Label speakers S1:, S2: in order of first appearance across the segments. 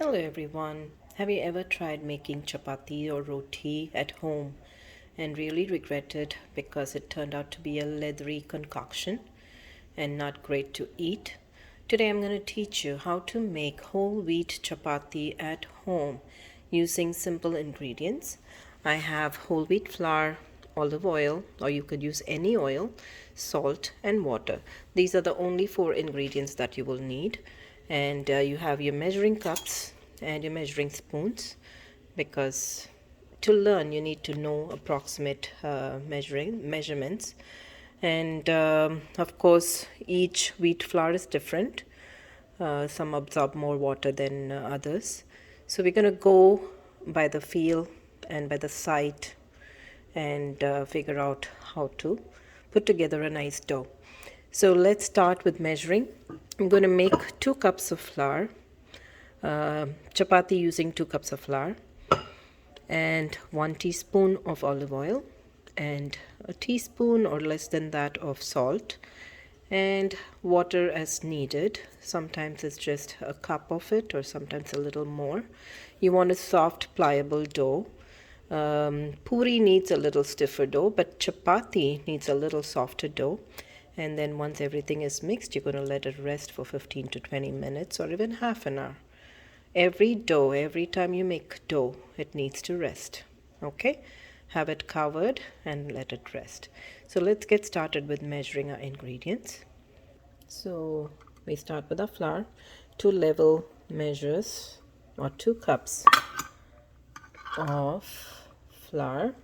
S1: Hello everyone. Have you ever tried making chapati or roti at home and really regretted because it turned out to be a leathery concoction and not great to eat? Today I'm going to teach you how to make whole wheat chapati at home using simple ingredients. I have whole wheat flour, olive oil, or you could use any oil, salt, and water. These are the only 4 ingredients that you will need. And you have your measuring cups and your measuring spoons, because to learn you need to know approximate measurements. And of course, each wheat flour is different. Some absorb more water than others. So we're going to go by the feel and by the sight and figure out how to put together a nice dough. So let's start with measuring. I'm going to make 2 cups of flour, chapati using 2 cups of flour, and 1 teaspoon of olive oil, and a teaspoon or less than that of salt, and water as needed. Sometimes it's just a cup of it, or sometimes a little more. You want a soft, pliable dough. Puri needs a little stiffer dough, but chapati needs a little softer dough. And then once everything is mixed, you're going to let it rest for 15 to 20 minutes or even half an hour. Every time you make dough, it needs to rest. Okay? Have it covered and let it rest. So let's get started with measuring our ingredients. So we start with our flour. 2 level measures, or 2 cups of flour.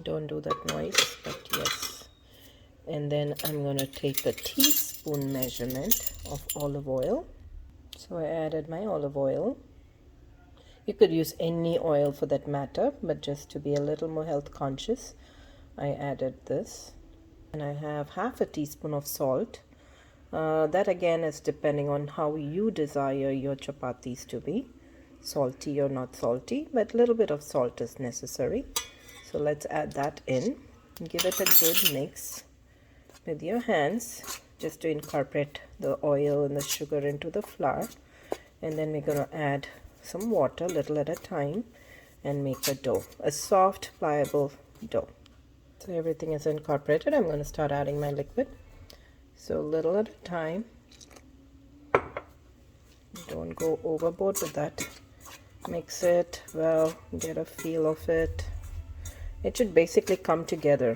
S1: Don't do that noise, but yes. And then I'm going to take a teaspoon measurement of olive oil. So I added my olive oil. You could use any oil for that matter, but just to be a little more health conscious, I added this. And I have half a teaspoon of salt. That again is depending on how you desire your chapatis to be, salty or not salty, but a little bit of salt is necessary. So let's add that in. Give it a good mix with your hands, just to incorporate the oil and the sugar into the flour. And then we're going to add some water, little at a time, and make a dough, a soft, pliable dough. So everything is incorporated. I'm going to start adding my liquid. So little at a time. Don't go overboard with that. Mix it well, get a feel of it. It should basically come together.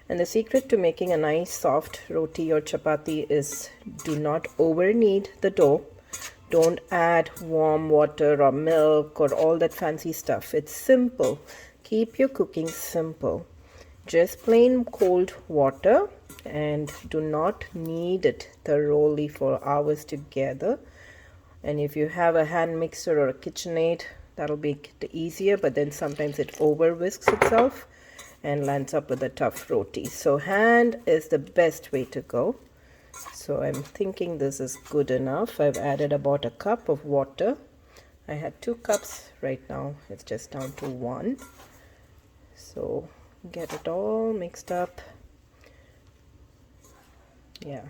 S1: And the secret to making a nice soft roti or chapati is do not over knead the dough. Don't add warm water or milk or all that fancy stuff. It's simple. Keep your cooking simple. Just plain cold water, and do not knead it thoroughly for hours together. And if you have a hand mixer or a KitchenAid, that'll make it easier, but then sometimes it over whisks itself and lands up with a tough roti. So hand is the best way to go. So I'm thinking this is good enough. I've added about a cup of water. I had 2 cups. Right now it's just down to 1. So get it all mixed up. Yeah,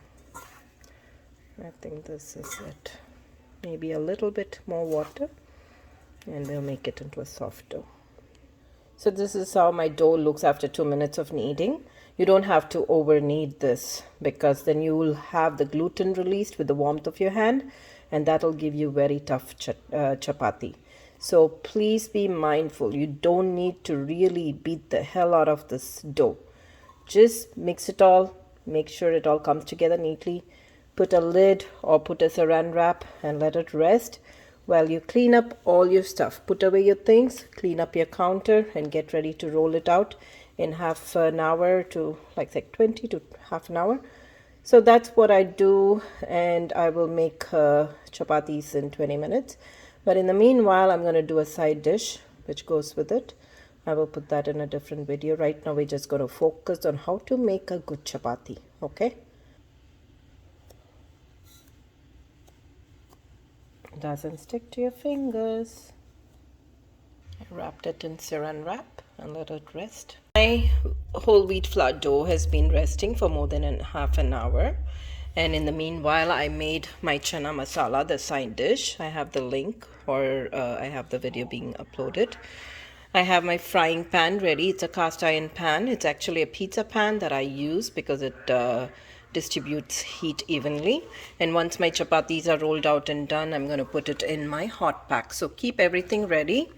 S1: I think this is it. Maybe a little bit more water, and we'll make it into a soft dough. So this is how my dough looks after 2 minutes of kneading. You don't have to over knead this, because then you will have the gluten released with the warmth of your hand, and that'll give you very tough chapati. So please be mindful. You don't need to really beat the hell out of this dough. Just mix it all. Make sure it all comes together neatly. Put a lid or put a saran wrap and let it rest while you clean up all your stuff. Put away your things, clean up your counter, and get ready to roll it out in half an hour to like 20 to half an hour. So that's what I do, and I will make chapatis in 20 minutes. But in the meanwhile, I'm going to do a side dish which goes with it. I will put that in a different video. Right now we're just going to focus on how to make a good chapati. Okay? Doesn't stick to your fingers. I wrapped it in saran wrap and let it rest. My whole wheat flour dough has been resting for more than half an hour, And in the meanwhile, I made my chana masala, the side dish. I have the link, or I have the video being uploaded. I have my frying pan ready. It's a cast iron pan. It's actually a pizza pan that I use because it distributes heat evenly. And once my chapatis are rolled out and done, I'm going to put it in my hot pack. So keep everything ready.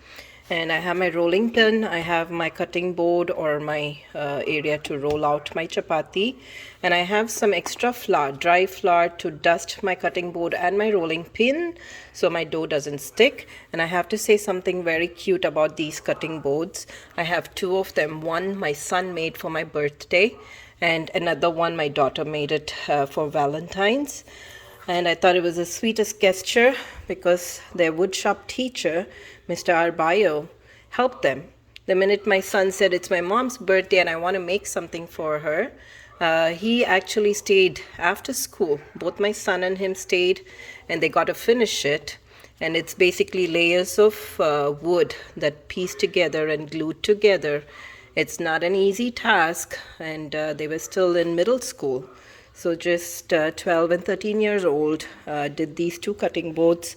S1: And I have my rolling pin, I have my cutting board or my area to roll out my chapati, and I have some extra flour, dry flour, to dust my cutting board and my rolling pin so my dough doesn't stick. And I have to say something very cute about these cutting boards. I have two of them. One my son made for my birthday, and another one my daughter made it for Valentine's. And I thought it was the sweetest gesture because their woodshop teacher, Mr. Arbayo, helped them. The minute my son said, it's my mom's birthday and I want to make something for her, he actually stayed after school. Both my son and him stayed, and they got to finish it. And it's basically layers of wood that pieced together and glued together. It's not an easy task, and they were still in middle school. So just 12 and 13 years old, did these two cutting boards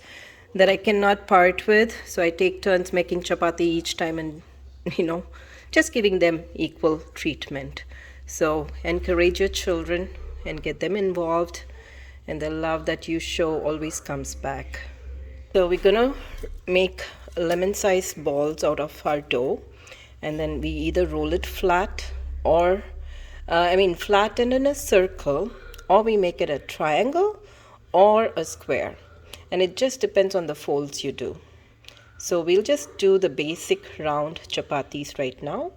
S1: that I cannot part with. So I take turns making chapati each time, and just giving them equal treatment. So encourage your children and get them involved, and the love that you show always comes back. So we're gonna make lemon-sized balls out of our dough, and then we either roll it flat or flat and in a circle, or we make it a triangle or a square, and it just depends on the folds you do. So we'll just do the basic round chapatis right now,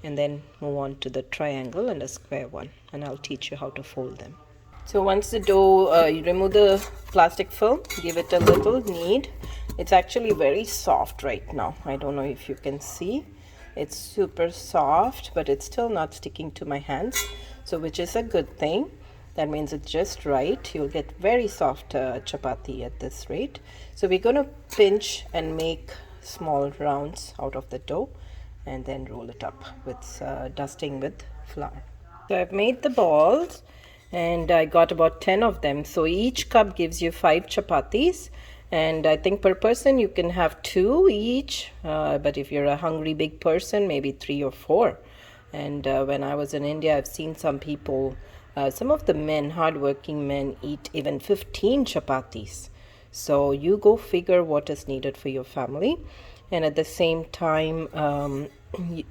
S1: and then move on to the triangle and a square one, and I'll teach you how to fold them. So once the dough, you remove the plastic film, give it a little knead. It's actually very soft right now. I don't know if you can see. It's super soft, but it's still not sticking to my hands, so which is a good thing. That means it's just right. You'll get very soft chapati at this rate. So we're going to pinch and make small rounds out of the dough, and then roll it up with dusting with flour. So I've made the balls, and I got about 10 of them. So each cup gives you 5 chapatis. And I think per person you can have 2 each, but if you're a hungry big person, maybe 3 or 4. And when I was in India, I've seen some people, some of the men, hardworking men, eat even 15 chapatis. So you go figure what is needed for your family. And at the same time,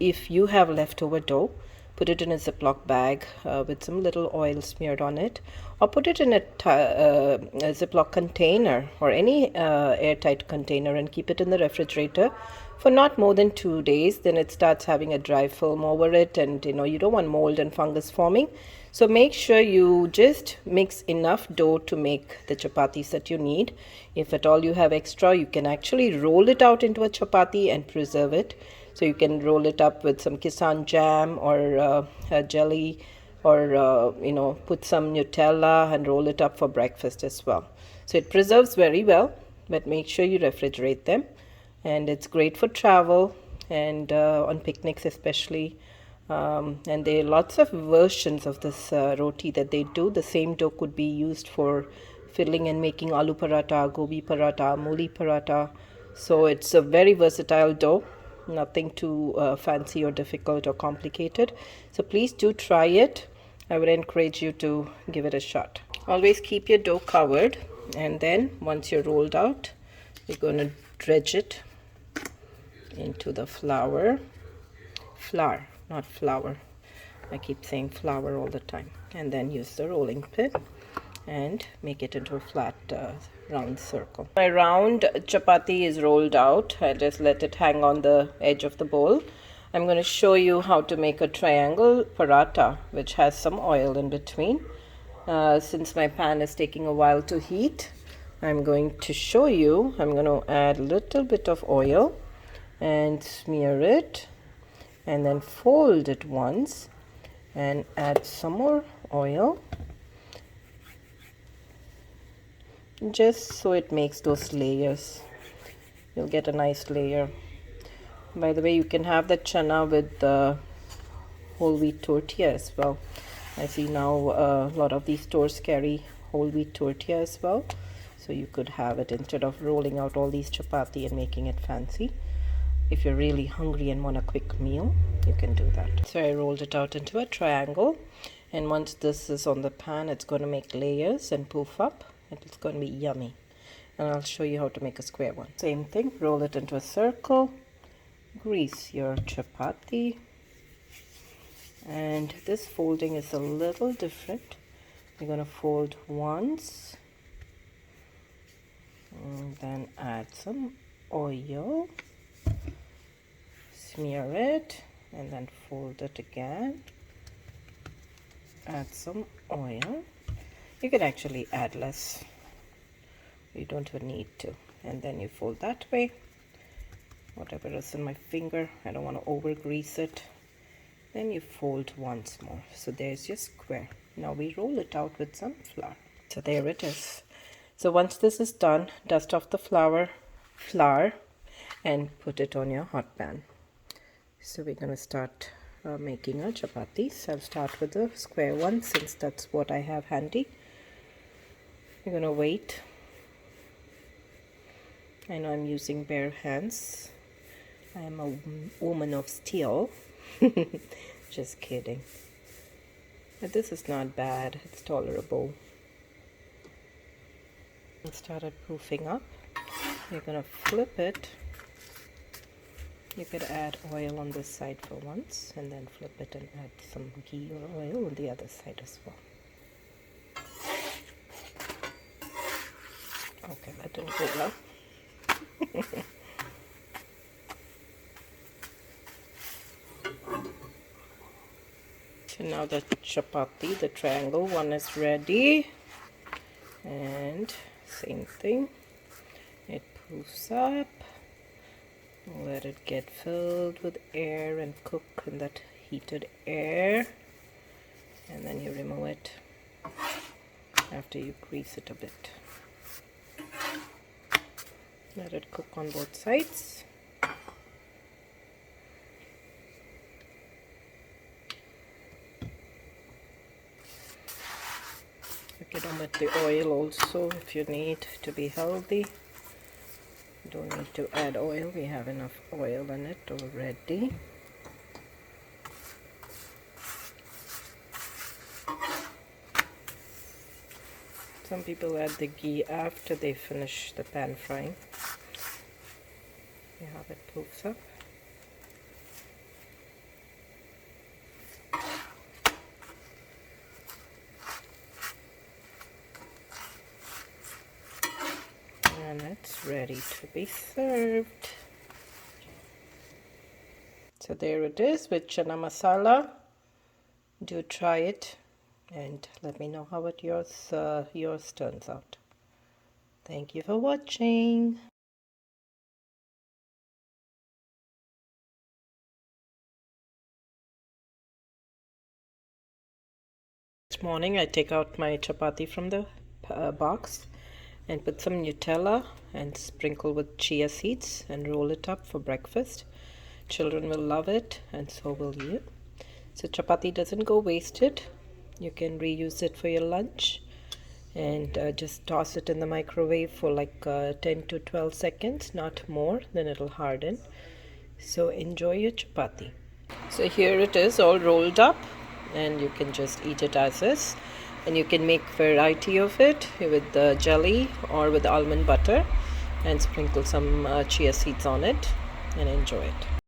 S1: if you have leftover dough, put it in a Ziploc bag with some little oil smeared on it, or put it in a Ziploc container or any airtight container, and keep it in the refrigerator for not more than 2 days. Then it starts having a dry film over it, and you don't want mold and fungus forming. So make sure you just mix enough dough to make the chapatis that you need. If at all you have extra, you can actually roll it out into a chapati and preserve it. So you can roll it up with some Kisan jam or jelly, or put some Nutella and roll it up for breakfast as well. So it preserves very well, but make sure you refrigerate them. And it's great for travel and on picnics especially. And there are lots of versions of this roti that they do. The same dough could be used for filling and making aloo paratha, gobi paratha, mooli paratha. So it's a very versatile dough. Nothing too fancy or difficult or complicated. So please do try it. I would encourage you to give it a shot. Always keep your dough covered, and then once you're rolled out, you're going to dredge it into the flour, not flour. I keep saying flour all the time. And then use the rolling pin and make it into a flat round circle. My round chapati is rolled out. I just let it hang on the edge of the bowl. I'm going to show you how to make a triangle paratha, which has some oil in between. Since my pan is taking a while to heat, I'm going to show you. I'm going to add a little bit of oil and smear it, and then fold it once and add some more oil, just so it makes those layers. You'll get a nice layer. By the way, you can have the channa with the whole wheat tortilla as well. I see now a lot of these stores carry whole wheat tortilla as well, so you could have it instead of rolling out all these chapati and making it fancy. If you're really hungry and want a quick meal, you can do that. So I rolled it out into a triangle, and once this is on the pan, it's going to make layers and poof up, and it's going to be yummy. And I'll show you how to make a square one. Same thing, roll it into a circle, grease your chapati, and this folding is a little different. You're going to fold once, and then add some oil, smear it, and then fold it again, add some oil. You can actually add less, you don't even need to, and then you fold that way. Whatever is in my finger, I don't want to over grease it. Then you fold once more. So there's your square. Now we roll it out with some flour. So there it is. So once this is done, dust off the flour and put it on your hot pan. So we're going to start making our chapatis. I'll start with the square one since that's what I have handy. You're going to wait. I know I'm using bare hands. I am a woman of steel. Just kidding. But this is not bad. It's tolerable. It started proofing up. You're going to flip it. You could add oil on this side for once and then flip it and add some ghee or oil on the other side as well. Okay, that didn't go well. So now the chapati, the triangle one is ready, and same thing, it poofs up, let it get filled with air and cook in that heated air, and then you remove it after you grease it a bit. Let it cook on both sides. You can omit the oil also if you need to be healthy. You don't need to add oil, we have enough oil in it already. Some people add the ghee after they finish the pan frying. You have it poofs up. And it's ready to be served. So there it is with channa masala. Do try it and let me know how yours turns out. Thank you for watching. This morning I take out my chapati from the box and put some Nutella and sprinkle with chia seeds and roll it up for breakfast. Children will love it and so will you. So chapati doesn't go wasted. You can reuse it for your lunch and just toss it in the microwave for like 10 to 12 seconds, not more, then it'll harden. So enjoy your chapati. So here it is all rolled up and you can just eat it as is, and you can make variety of it with the jelly or with almond butter and sprinkle some chia seeds on it and enjoy it.